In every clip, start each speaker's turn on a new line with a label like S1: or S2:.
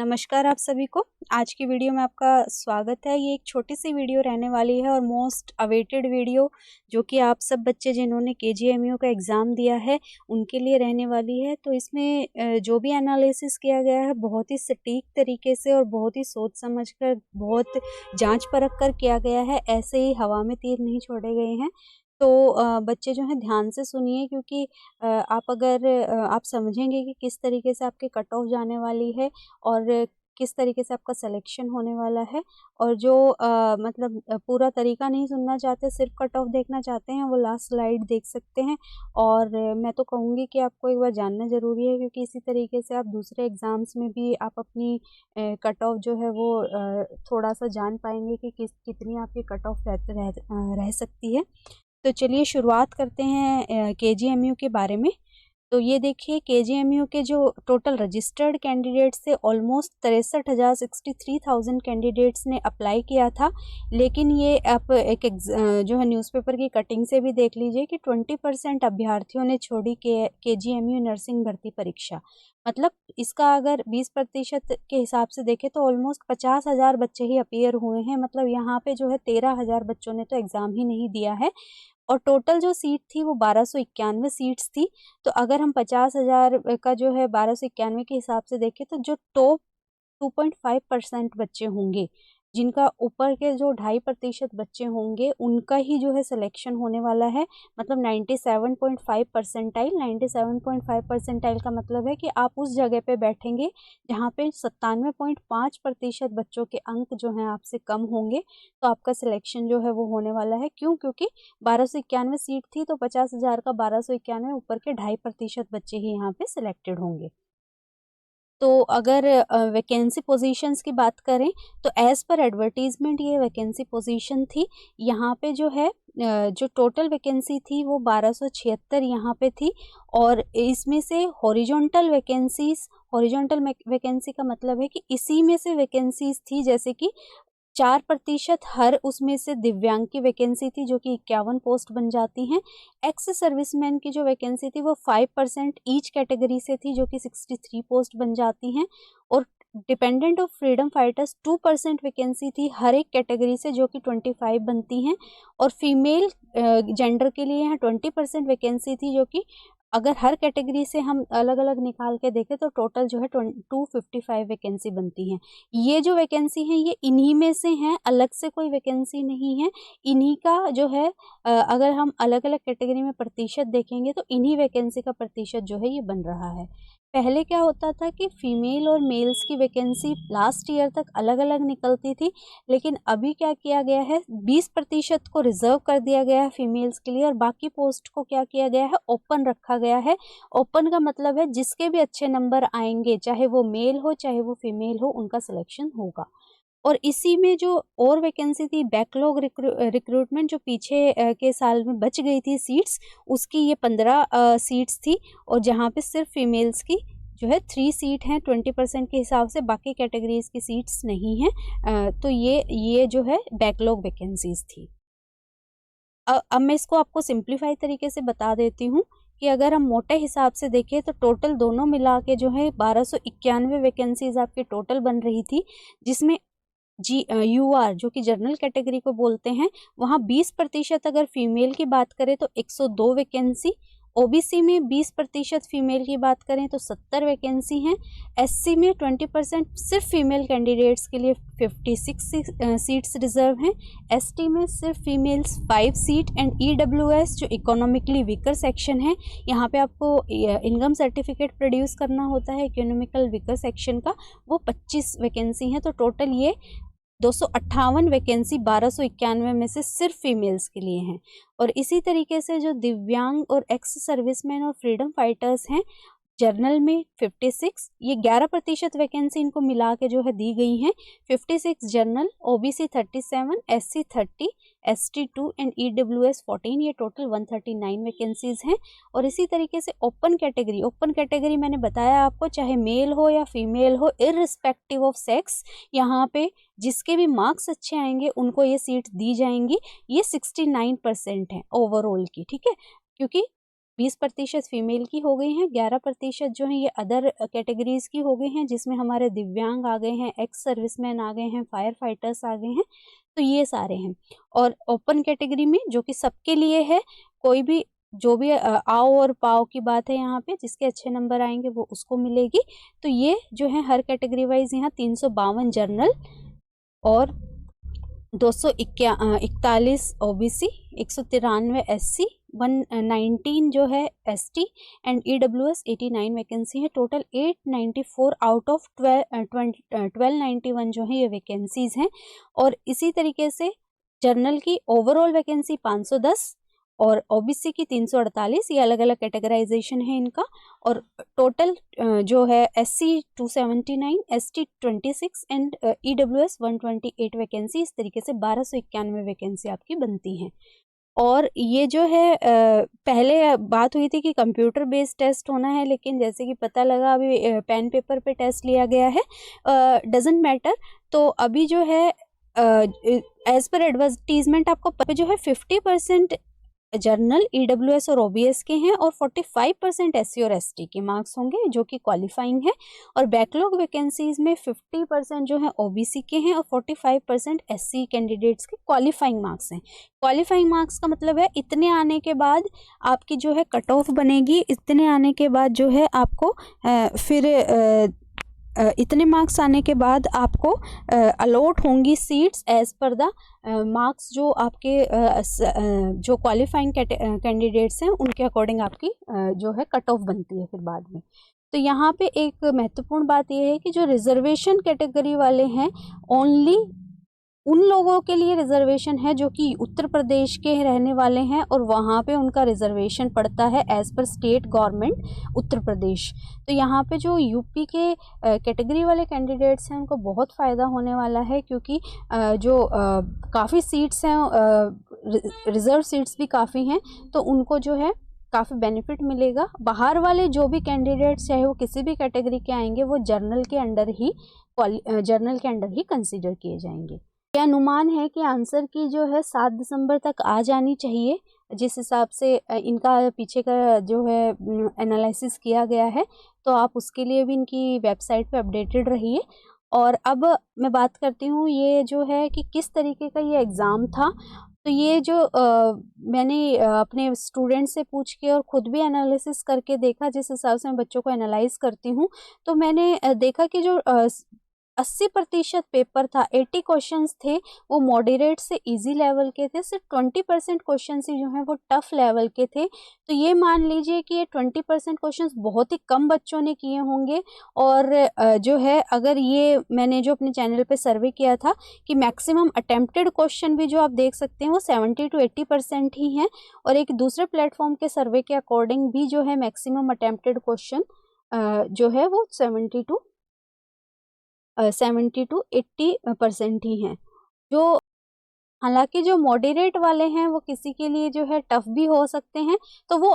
S1: नमस्कार आप सभी को। आज की वीडियो में आपका स्वागत है। ये एक छोटी सी वीडियो रहने वाली है और मोस्ट अवेटेड वीडियो जो कि आप सब बच्चे जिन्होंने केजीएमयू का एग्ज़ाम दिया है उनके लिए रहने वाली है। तो इसमें जो भी एनालिसिस किया गया है बहुत ही सटीक तरीके से और बहुत ही सोच समझ कर, बहुत जांच परख कर किया गया है। ऐसे ही हवा में तीर नहीं छोड़े गए हैं। तो बच्चे जो हैं ध्यान से सुनिए, क्योंकि आप समझेंगे कि किस तरीके से आपके कट ऑफ जाने वाली है और किस तरीके से आपका सिलेक्शन होने वाला है। और जो पूरा तरीका नहीं सुनना चाहते, सिर्फ कट ऑफ देखना चाहते हैं, वो लास्ट स्लाइड देख सकते हैं। और मैं तो कहूँगी कि आपको एक बार जानना ज़रूरी है, क्योंकि इसी तरीके से आप दूसरे एग्ज़ाम्स में भी आप अपनी कट ऑफ जो है वो थोड़ा सा जान पाएंगे कि कितनी आपकी कट ऑफ रह सकती है। तो चलिए शुरुआत करते हैं केजीएमयू के बारे में। तो ये देखिए, केजीएमयू के जो टोटल रजिस्टर्ड कैंडिडेट्स थे, ऑलमोस्ट 63,000 कैंडिडेट्स ने अप्लाई किया था। लेकिन ये आप जो है न्यूज़पेपर की कटिंग से भी देख लीजिए कि 20% अभ्यर्थियों ने छोड़ी केजीएमयू नर्सिंग भर्ती परीक्षा। मतलब इसका अगर 20% के हिसाब से देखें तो ऑलमोस्ट 50,000 बच्चे ही अपीयर हुए हैं। मतलब यहाँ पे जो है 13,000 बच्चों ने तो एग्ज़ाम ही नहीं दिया है। और टोटल जो सीट थी वो 1291 सीट्स थी। तो अगर हम 50,000 का जो है 1291 के हिसाब से देखें तो जो टॉप 2.5% बच्चे होंगे, जिनका ऊपर के जो 2.5% बच्चे होंगे, उनका ही जो है सिलेक्शन होने वाला है। मतलब 97.5 परसेंटाइल। 97.5 परसेंटाइल का मतलब है कि आप उस जगह पे बैठेंगे जहाँ पे 97.5% बच्चों के अंक जो हैं आपसे कम होंगे, तो आपका सिलेक्शन जो है वो होने वाला है। क्यों? क्योंकि 1291 सीट थी, तो 50,000 का 1291, ऊपर के 2.5% बच्चे ही यहाँ पे सिलेक्टेड होंगे। तो अगर वैकेंसी पोजीशंस की बात करें तो एज़ पर एडवर्टीजमेंट ये वैकेंसी पोजीशन थी। यहाँ पे जो है जो टोटल वैकेंसी थी वो 1276 यहाँ पे थी। और इसमें से हॉरिजॉन्टल वैकेंसी का मतलब है कि इसी में से वैकेंसीज थी, जैसे कि 4% हर उसमें से दिव्यांग की वैकेंसी थी, जो कि 51 पोस्ट बन जाती हैं। एक्स सर्विसमैन की जो वैकेंसी थी वो 5% ईच कैटेगरी से थी, जो कि 63 पोस्ट बन जाती हैं। और dependent of freedom fighters 2% vacancy थी हर एक कैटेगरी से, जो कि 25 बनती हैं। और फीमेल जेंडर के लिए यहाँ 20% वैकेंसी थी, जो कि अगर हर कैटेगरी से हम अलग अलग निकाल के देखें तो टोटल जो है 255 वैकेंसी बनती हैं। ये जो वैकेंसी हैं ये इन्हीं में से हैं, अलग से कोई वैकेंसी नहीं है। इन्हीं का जो है अगर हम अलग अलग कैटेगरी में प्रतिशत देखेंगे तो इन्हीं वैकेंसी का प्रतिशत जो है ये बन रहा है। पहले क्या होता था कि फीमेल और मेल्स की वैकेंसी लास्ट ईयर तक अलग अलग निकलती थी, लेकिन अभी क्या किया गया है, 20% को रिजर्व कर दिया गया है फीमेल्स के लिए और बाकी पोस्ट को क्या किया गया है, ओपन रखा गया है। ओपन का मतलब है जिसके भी अच्छे नंबर आएंगे, चाहे वो मेल हो चाहे वो फीमेल हो, उनका सिलेक्शन होगा। और इसी में जो और वैकेंसी थी बैकलॉग रिक्रूटमेंट, जो पीछे के साल में बच गई थी सीट्स, उसकी ये 15 सीट्स थी। और जहाँ पे सिर्फ फीमेल्स की जो है 3 सीट हैं 20% के हिसाब से, बाकी कैटेगरीज की सीट्स नहीं हैं। तो ये जो है बैकलॉग वैकेंसीज थी। अब मैं इसको आपको सिंप्लीफाई तरीके से बता देती हूँ कि अगर हम मोटे हिसाब से देखें तो टोटल दोनों मिला के जो है 1291 वैकेंसीज आपकी टोटल बन रही थी, जिसमें यूआर जो कि जनरल कैटेगरी को बोलते हैं, वहाँ 20% अगर फीमेल की बात करें तो 102 वैकेंसी। ओबीसी में 20% फीमेल की बात करें तो 70 वैकेंसी हैं। एससी में 20% सिर्फ फीमेल कैंडिडेट्स के लिए 56 सीट्स रिजर्व हैं। एसटी में सिर्फ फीमेल्स 5 सीट एंड ईडब्ल्यूएस जो इकोनॉमिकली वीकर सेक्शन है, यहाँ पे आपको इनकम सर्टिफिकेट प्रोड्यूस करना होता है इकोनॉमिकल वीकर सेक्शन का, वो 25 वैकेंसी हैं। तो टोटल ये 258 वैकेंसी 1291 में से सिर्फ फीमेल्स के लिए हैं। और इसी तरीके से जो दिव्यांग और एक्स सर्विसमैन और फ्रीडम फाइटर्स हैं, जर्नल में 56, ये 11% वैकेंसी इनको मिला के जो है दी गई हैं। 56 journal, OBC 37, SC 30, ST 2 and EWS 14, ये टोटल 139 वैकेंसीज हैं। और इसी तरीके से ओपन कैटेगरी मैंने बताया आपको, चाहे मेल हो या फीमेल हो, इररिस्पेक्टिव ऑफ सेक्स, यहाँ पे जिसके भी मार्क्स अच्छे आएंगे उनको ये सीट दी जाएंगी। ये 69% है ओवरऑल की, ठीक है, क्योंकि 20% फीमेल की हो गई हैं, 11% जो है ये अदर कैटेगरीज की हो गई हैं, जिसमें हमारे दिव्यांग आ गए हैं, एक्स सर्विसमैन आ गए हैं, फायर फाइटर्स आ गए हैं, तो ये सारे हैं। और ओपन कैटेगरी में जो कि सबके लिए है, कोई भी जो भी आओ और पाओ की बात है यहाँ पे, जिसके अच्छे नंबर आएंगे वो उसको मिलेगी। तो ये जो है हर कैटेगरी वाइज यहाँ 352 जनरल और 241 ओबीसी, 193 एससी, 119 जो है एसटी एंड ईडब्ल्यूएस 89 वैकेंसी है। टोटल 894 आउट ऑफ 1291 जो है ये वैकेंसीज हैं। और इसी तरीके से जनरल की ओवरऑल वैकेंसी 510 और ओबीसी की 348, ये अलग अलग कैटेगराइजेशन है इनका। और टोटल जो है SC 279, ST 26 and EWS 128 vacancy, इस तरीके से 1291 वैकेंसी आपकी बनती हैं। और ये जो है पहले बात हुई थी कि कंप्यूटर बेस्ड टेस्ट होना है, लेकिन जैसे कि पता लगा अभी पेन पेपर पे टेस्ट लिया गया है, डजेंट मैटर। तो अभी जो है एज पर एडवर्टीजमेंट आपको जो है 50% जर्नल, ईडब्ल्यूएस और ओबीएस के हैं और 45% एससी और एसटी के मार्क्स होंगे जो कि क्वालिफाइंग है। और बैकलॉग वैकेंसीज में 50% जो है ओबीसी के हैं और 45% एससी कैंडिडेट्स के क्वालिफाइंग मार्क्स हैं। क्वालिफाइंग मार्क्स का मतलब है इतने आने के बाद आपकी जो है कट ऑफ बनेगी, इतने आने के बाद जो है आपको फिर इतने मार्क्स आने के बाद आपको अलॉट होंगी seats as per the marks जो आपके जो क्वालिफाइंग कैंडिडेट्स हैं उनके अकॉर्डिंग आपकी जो है कट ऑफ बनती है फिर बाद में। तो यहाँ पे एक महत्वपूर्ण बात यह है कि जो रिजर्वेशन कैटेगरी वाले हैं, ओनली उन लोगों के लिए रिजर्वेशन है जो कि उत्तर प्रदेश के रहने वाले हैं और वहाँ पे उनका रिजर्वेशन पड़ता है as per state government Uttar Pradesh. तो यहाँ पे जो यूपी के कैटेगरी वाले कैंडिडेट्स हैं उनको बहुत फ़ायदा होने वाला है, क्योंकि जो काफ़ी सीट्स हैं, रिजर्व सीट्स भी काफ़ी हैं, तो उनको जो है काफ़ी बेनिफिट मिलेगा। बाहर वाले जो भी कैंडिडेट्स चाहे वो किसी भी कैटेगरी के आएंगे वो जर्नल के अंडर ही कंसिडर किए जाएंगे। यह अनुमान है कि आंसर की जो है 7 दिसंबर तक आ जानी चाहिए, जिस हिसाब से इनका पीछे का जो है एनालिसिस किया गया है। तो आप उसके लिए भी इनकी वेबसाइट पे अपडेटेड रहिए। और अब मैं बात करती हूँ ये जो है कि किस तरीके का ये एग्ज़ाम था। तो ये जो मैंने अपने स्टूडेंट से पूछ के और ख़ुद भी एनालिसिस करके देखा, जिस हिसाब से मैं बच्चों को एनालाइज करती हूँ, तो मैंने देखा कि जो 80% पेपर था, 80 क्वेश्चंस थे वो मॉडरेट से इजी लेवल के थे, सिर्फ 20% क्वेश्चंस ही जो हैं वो टफ लेवल के थे। तो ये मान लीजिए कि ये 20% क्वेश्चंस बहुत ही कम बच्चों ने किए होंगे। और जो है अगर ये मैंने जो अपने चैनल पे सर्वे किया था कि मैक्सिमम अटेम्प्टेड क्वेश्चन भी जो आप देख सकते हैं वो 70 to 80% ही हैं। और एक दूसरे प्लेटफॉर्म के सर्वे के अकॉर्डिंग भी जो है मैक्सिमम अटेम्प्टेड क्वेश्चन जो है वो 70 to 80% ही हैं। जो हालांकि जो मॉडरेट वाले हैं वो किसी के लिए जो है टफ भी हो सकते हैं, तो वो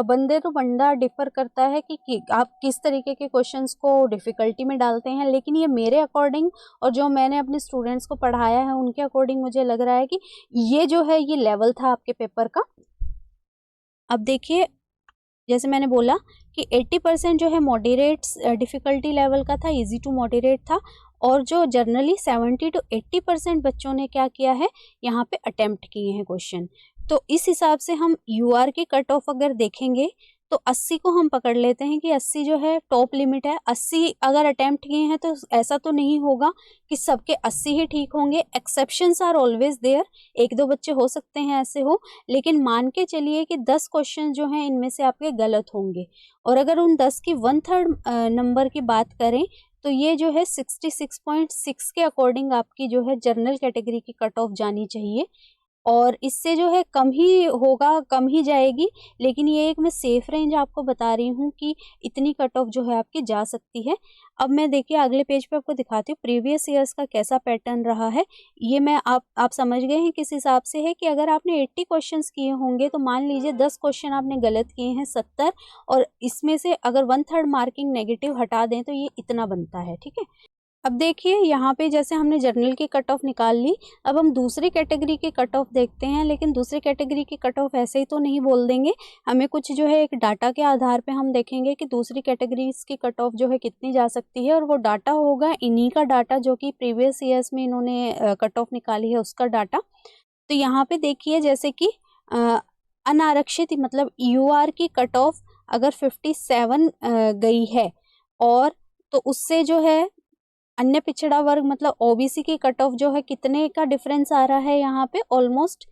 S1: बंदे तो बंदा डिफर करता है कि आप किस तरीके के क्वेश्चंस को डिफ़िकल्टी में डालते हैं। लेकिन ये मेरे अकॉर्डिंग और जो मैंने अपने स्टूडेंट्स को पढ़ाया है उनके अकॉर्डिंग मुझे लग रहा है कि ये जो है ये लेवल था आपके पेपर का। अब देखिए, जैसे मैंने बोला कि 80% जो है मॉडरेट डिफ़िकल्टी लेवल का था, इजी टू मॉडरेट था। और जो जनरली 70 to 80% बच्चों ने क्या किया है, यहाँ पे अटेम्प्ट किए हैं क्वेश्चन। तो इस हिसाब से हम यूआर की कट ऑफ अगर देखेंगे तो 80 को हम पकड़ लेते हैं कि 80 जो है टॉप लिमिट है। 80 अगर अटेम्प्ट किए हैं तो ऐसा तो नहीं होगा कि सबके 80 ही ठीक होंगे, एक्सेप्शंस आर ऑलवेज देयर, 1-2 बच्चे हो सकते हैं ऐसे हो। लेकिन मान के चलिए कि 10 क्वेश्चन जो हैं इनमें से आपके गलत होंगे, और अगर उन 10 की 1/3 नंबर की बात करें तो ये जो है 66.6 के अकॉर्डिंग आपकी जो है जनरल कैटेगरी की कट ऑफ जानी चाहिए। और इससे जो है कम ही होगा, कम ही जाएगी, लेकिन ये एक मैं सेफ रेंज आपको बता रही हूँ कि इतनी कट ऑफ जो है आपकी जा सकती है। अब मैं देखिए अगले पेज पे आपको दिखाती हूँ प्रीवियस ईयर्स का कैसा पैटर्न रहा है। ये मैं आप समझ गए हैं किस हिसाब से है कि अगर आपने 80 क्वेश्चंस किए होंगे तो मान लीजिए 10 क्वेश्चन आपने गलत किए हैं 70, और इसमें से अगर 1/3 मार्किंग नेगेटिव हटा दें तो ये इतना बनता है, ठीक है। अब देखिए यहाँ पे जैसे हमने जनरल की कट ऑफ निकाल ली, अब हम दूसरी कैटेगरी की कट ऑफ देखते हैं। लेकिन दूसरी कैटेगरी की कट ऑफ ऐसे ही तो नहीं बोल देंगे, हमें कुछ जो है एक डाटा के आधार पे हम देखेंगे कि दूसरी कैटेगरीज की कट ऑफ जो है कितनी जा सकती है, और वो डाटा होगा इन्हीं का डाटा जो कि प्रीवियस ईयर्स में इन्होंने कट ऑफ निकाली है उसका डाटा। तो यहाँ पे देखिए जैसे कि अनारक्षित मतलब यूआर की कट ऑफ अगर 57 गई है, और तो उससे जो है अन्य पिछड़ा वर्ग मतलब ओबीसी की कट ऑफ जो है कितने का डिफरेंस आ रहा है यहाँ पे, ऑलमोस्ट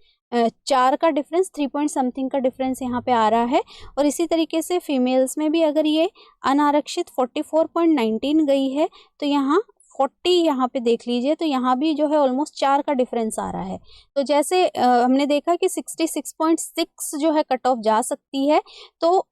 S1: 4 का डिफरेंस, 3 पॉइंट समथिंग का डिफरेंस यहाँ पे आ रहा है। और इसी तरीके से फीमेल्स में भी अगर ये अनारक्षित 44.19 गई है, तो यहाँ 40 यहाँ पे देख लीजिए, तो यहाँ भी जो है ऑलमोस्ट 4 का डिफरेंस आ रहा है। तो जैसे हमने देखा कि 66.6 जो है कट ऑफ जा सकती है, तो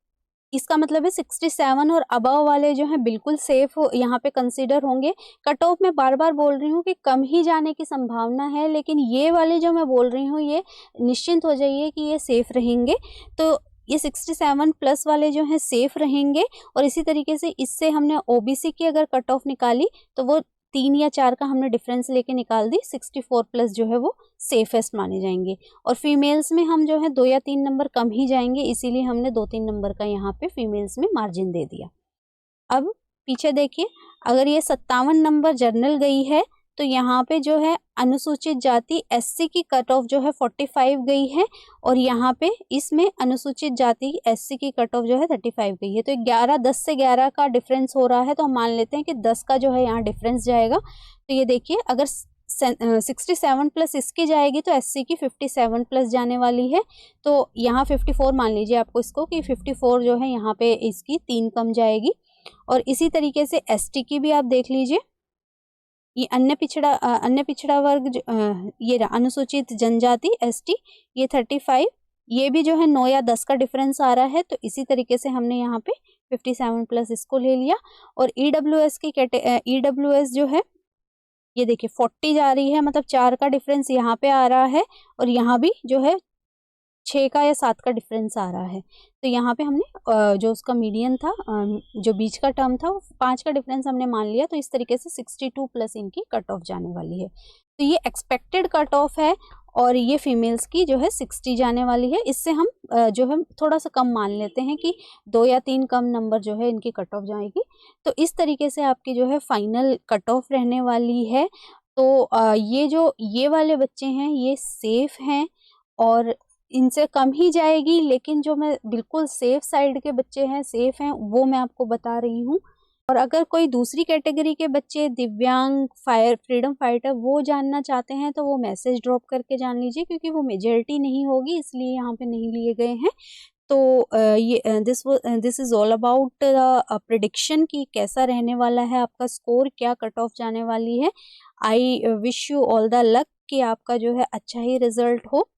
S1: इसका मतलब है 67 और अबव वाले जो हैं बिल्कुल सेफ यहाँ पे कंसीडर होंगे। कट ऑफ में बार बार बोल रही हूँ कि कम ही जाने की संभावना है, लेकिन ये वाले जो मैं बोल रही हूँ ये निश्चिंत हो जाइए कि ये सेफ रहेंगे। तो ये 67 प्लस वाले जो हैं सेफ रहेंगे। और इसी तरीके से इससे हमने ओबीसी की अगर कट ऑफ निकाली तो वो 3 या 4 का हमने डिफरेंस लेके निकाल दी, 64 प्लस जो है वो सेफेस्ट माने जाएंगे। और फीमेल्स में हम जो है 2 या 3 नंबर कम ही जाएंगे, इसीलिए हमने 2-3 नंबर का यहाँ पे फीमेल्स में मार्जिन दे दिया। अब पीछे देखिए, अगर ये 57 नंबर जर्नल गई है, तो यहाँ पे जो है अनुसूचित जाति एससी की कट ऑफ जो है 45 गई है, और यहाँ पे इसमें अनुसूचित जाति एससी की कट ऑफ जो है 35 गई है। तो 10 से 11 का डिफरेंस हो रहा है, तो हम मान लेते हैं कि 10 का जो है यहाँ डिफरेंस जाएगा। तो ये देखिए अगर 67 प्लस इसकी जाएगी तो एससी की 57 प्लस जाने वाली है, तो यहाँ 54 मान लीजिए आपको इसको कि 54 जो है यहाँ पे इसकी 3 कम जाएगी। और इसी तरीके से एसटी की भी आप देख लीजिए, ये अन्य पिछड़ा वर्ग ये अनुसूचित जनजाति एसटी, ये 35, ये भी जो है 9 या 10 का डिफरेंस आ रहा है। तो इसी तरीके से हमने यहाँ पे 57 प्लस इसको ले लिया। और ईडब्ल्यूएस की ईडब्ल्यूएस जो है ये देखिए 40 जा रही है, मतलब 4 का डिफरेंस यहाँ पे आ रहा है, और यहाँ भी जो है 6 का या 7 का डिफरेंस आ रहा है। तो यहाँ पे हमने जो उसका मीडियन था, जो बीच का टर्म था, वो 5 का डिफरेंस हमने मान लिया। तो इस तरीके से 62 प्लस इनकी कट ऑफ जाने वाली है। तो ये एक्सपेक्टेड कट ऑफ है, और ये फीमेल्स की जो है 60 जाने वाली है। इससे हम जो है थोड़ा सा कम मान लेते हैं कि 2 या 3 कम नंबर जो है इनकी कट ऑफ जाएगी। तो इस तरीके से आपकी जो है फाइनल कट ऑफ रहने वाली है। तो ये वाले बच्चे हैं ये सेफ हैं, और इनसे कम ही जाएगी, लेकिन जो मैं बिल्कुल सेफ साइड के बच्चे हैं, सेफ हैं, वो मैं आपको बता रही हूँ। और अगर कोई दूसरी कैटेगरी के बच्चे दिव्यांग फ्रीडम फाइटर वो जानना चाहते हैं, तो वो मैसेज ड्रॉप करके जान लीजिए, क्योंकि वो मेजॉरिटी नहीं होगी, इसलिए यहाँ पे नहीं लिए गए हैं। तो ये this is all about prediction कि कैसा रहने वाला है आपका स्कोर, क्या कट ऑफ जाने वाली है। I wish you all the luck कि आपका जो है अच्छा ही रिजल्ट हो।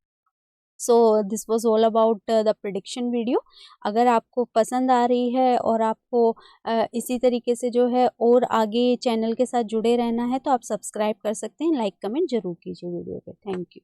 S1: So this was all about the prediction video. अगर आपको पसंद आ रही है और आपको इसी तरीके से जो है और आगे चैनल के साथ जुड़े रहना है, तो आप सब्सक्राइब कर सकते हैं, लाइक कमेंट जरूर कीजिए वीडियो पे। Thank you.